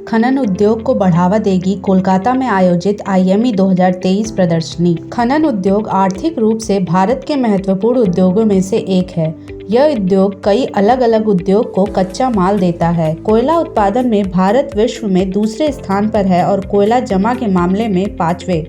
खनन उद्योग को बढ़ावा देगी कोलकाता में आयोजित आईएमई 2023 प्रदर्शनी। खनन उद्योग आर्थिक रूप से भारत के महत्वपूर्ण उद्योगों में से एक है। यह उद्योग कई अलग अलग उद्योग को कच्चा माल देता है। कोयला उत्पादन में भारत विश्व में दूसरे स्थान पर है और कोयला जमा के मामले में 5वें।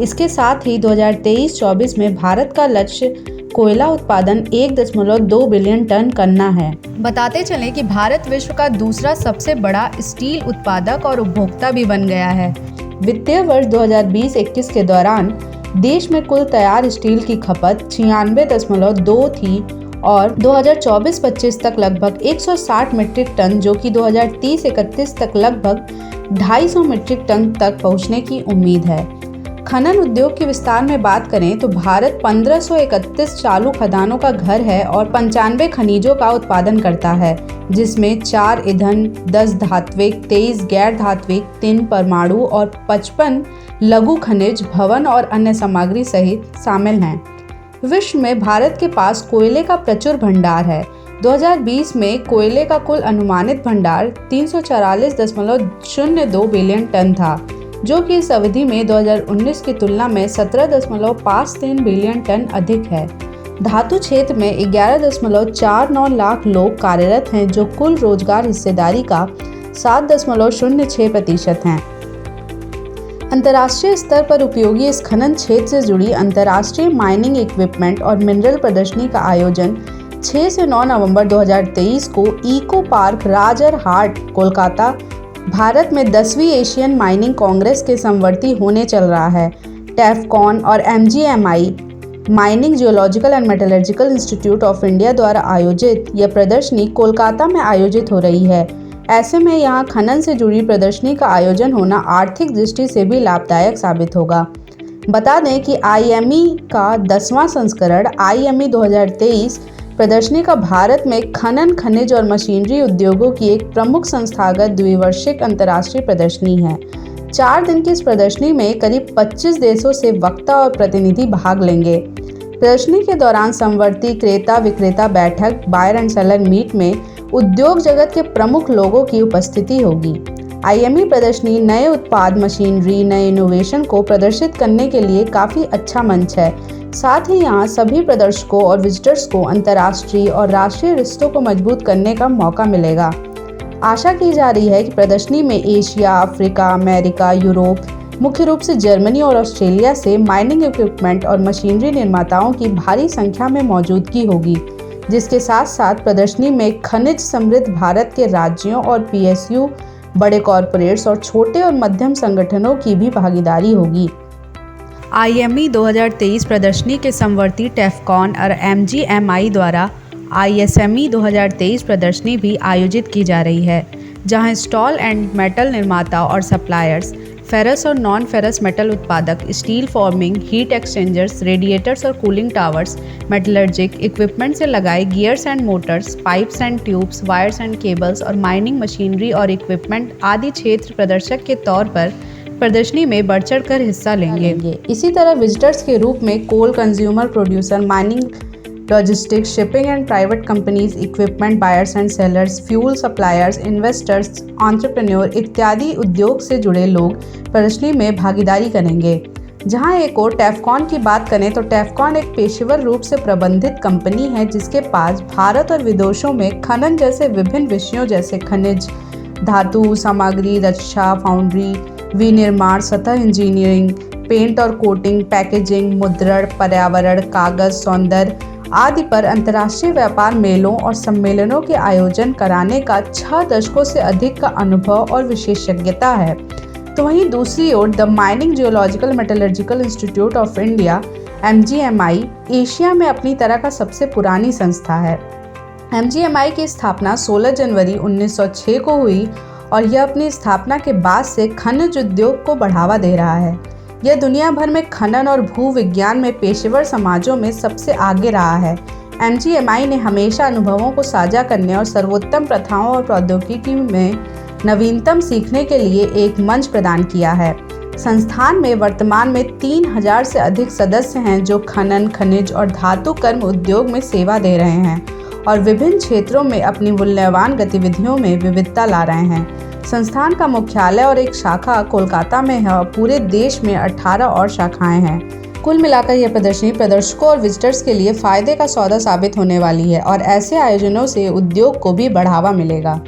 इसके साथ ही 2023-24 में भारत का लक्ष्य कोयला उत्पादन 1.2 बिलियन टन करना है। बताते चलें कि भारत विश्व का दूसरा सबसे बड़ा स्टील उत्पादक और उपभोक्ता भी बन गया है। वित्तीय वर्ष 2020-21 के दौरान देश में कुल तैयार स्टील की खपत 96.2 थी और 2024-25 तक लगभग 160 मीट्रिक टन, जो कि 2030-31 तक लगभग 250 मीट्रिक टन तक पहुंचने की उम्मीद है। खनन उद्योग के विस्तार में बात करें तो भारत 1531 चालू खदानों का घर है और 95 खनिजों का उत्पादन करता है, जिसमें 4 ईंधन, 10 धात्विक, 23 गैर धात्विक, 3 परमाणु और 55 लघु खनिज, भवन और अन्य सामग्री सहित शामिल हैं। विश्व में भारत के पास कोयले का प्रचुर भंडार है। 2020 में कोयले का कुल अनुमानित भंडार 344.02 बिलियन टन था, जो कि इस अवधि में 2019 की तुलना में 17.53 बिलियन टन अधिक है। धातु क्षेत्र में 11.49 लाख लोग कार्यरत हैं, जो कुल रोजगार हिस्सेदारी का 7.06% हैं। अंतर्राष्ट्रीय स्तर पर उपयोगी इस खनन क्षेत्र से जुड़ी अंतर्राष्ट्रीय माइनिंग इक्विपमेंट और मिनरल प्रदर्शनी का आयोजन 6 से 9 नवंबर 2023 को इको पार्क राजर हाट, कोलकाता, भारत में 10वीं एशियन माइनिंग कांग्रेस के समवर्ती होने चल रहा है। टेफकॉन और MGMI mining geological and metallurgical institute of India द्वारा आयोजित यह प्रदर्शनी कोलकाता में आयोजित हो रही है। ऐसे में यहाँ खनन से जुड़ी प्रदर्शनी का आयोजन होना आर्थिक दृष्टि से भी लाभदायक साबित होगा। बता दें कि आईएमई का 10वां संस्करण आईएमई 2023 प्रदर्शनी का भारत में खनन, खनिज और मशीनरी उद्योगों की एक प्रमुख संस्थागत द्विवार्षिक अंतर्राष्ट्रीय प्रदर्शनी है। 4 दिन की इस प्रदर्शनी में करीब 25 देशों से वक्ता और प्रतिनिधि भाग लेंगे। प्रदर्शनी के दौरान समवर्ती क्रेता विक्रेता बैठक, बायर एंड सेलर मीट में उद्योग जगत के प्रमुख लोगों की उपस्थिति होगी। आईएमई प्रदर्शनी नए उत्पाद, मशीनरी, नए इनोवेशन को प्रदर्शित करने के लिए काफ़ी अच्छा मंच है। साथ ही यहाँ सभी प्रदर्शकों और विजिटर्स को अंतर्राष्ट्रीय और राष्ट्रीय रिश्तों को मजबूत करने का मौका मिलेगा। आशा की जा रही है कि प्रदर्शनी में एशिया, अफ्रीका, अमेरिका, यूरोप, मुख्य रूप से जर्मनी और ऑस्ट्रेलिया से माइनिंग इक्विपमेंट और मशीनरी निर्माताओं की भारी संख्या में मौजूदगी होगी, जिसके साथ साथ प्रदर्शनी में खनिज समृद्ध भारत के राज्यों और PSU, बड़े कॉरपोरेट्स और छोटे और मध्यम संगठनों की भी भागीदारी होगी। आईएमई 2023 प्रदर्शनी के समवर्ती टेफकॉन और MGMI द्वारा ISME 2023 प्रदर्शनी भी आयोजित की जा रही है, जहां स्टॉल एंड मेटल निर्माता और सप्लायर्स, फेरस और नॉन फेरस मेटल उत्पादक, steel forming, heat exchangers, radiators और कूलिंग टावर्स, मेटलर्जिक इक्विपमेंट से लगाए gears and Motors, pipes and tubes, wires and cables और माइनिंग मशीनरी और इक्विपमेंट आदि क्षेत्र प्रदर्शक के तौर पर प्रदर्शनी में बढ़ चढ़ कर हिस्सा लेंगे। इसी तरह विजिटर्स के रूप में coal consumer producer, mining, logistics, shipping and private companies, equipment buyers and sellers, fuel suppliers, investors, entrepreneur इत्यादि उद्योग से जुड़े लोग प्रदर्शनी में भागीदारी करेंगे। जहां एक और टेफकॉन की बात करें तो टेफकॉन एक पेशेवर रूप से प्रबंधित कंपनी है, जिसके पास भारत और विदेशों में खनन जैसे विभिन्न विषयों जैसे खनिज, धातु सामग्री, रक्षा, फाउंड्री, विनिर्माण, सतह इंजीनियरिंग, पेंट और कोटिंग, पैकेजिंग, मुद्रण, पर्यावरण, कागज, सौंदर्य आदि पर अंतर्राष्ट्रीय व्यापार मेलों और सम्मेलनों के आयोजन कराने का 6 दशकों से अधिक का अनुभव और विशेषज्ञता है। तो वहीं दूसरी ओर the mining geological metallurgical institute of India MGMI Asia में अपनी तरह का सबसे पुरानी संस्था है। MGMI की स्थापना 16 जनवरी 1906 को हुई और यह अपनी स्थापना के बाद से खनिज उद्योग को बढ़ावा दे रहा है। यह दुनिया भर में खनन और भूविज्ञान में पेशेवर समाजों में सबसे आगे रहा है। MGMI ने हमेशा अनुभवों को साझा करने और सर्वोत्तम प्रथाओं और प्रौद्योगिकी में नवीनतम सीखने के लिए एक मंच प्रदान किया है। संस्थान में वर्तमान में 3000 से अधिक सदस्य हैं, जो खनन, खनिज और धातु कर्म उद्योग में सेवा दे रहे हैं और विभिन्न क्षेत्रों में अपनी मूल्यवान गतिविधियों में विविधता ला रहे हैं। संस्थान का मुख्यालय और एक शाखा कोलकाता में है और पूरे देश में 18 और शाखाएं हैं। कुल मिलाकर यह प्रदर्शनी प्रदर्शकों और विजिटर्स के लिए फायदे का सौदा साबित होने वाली है और ऐसे आयोजनों से उद्योग को भी बढ़ावा मिलेगा।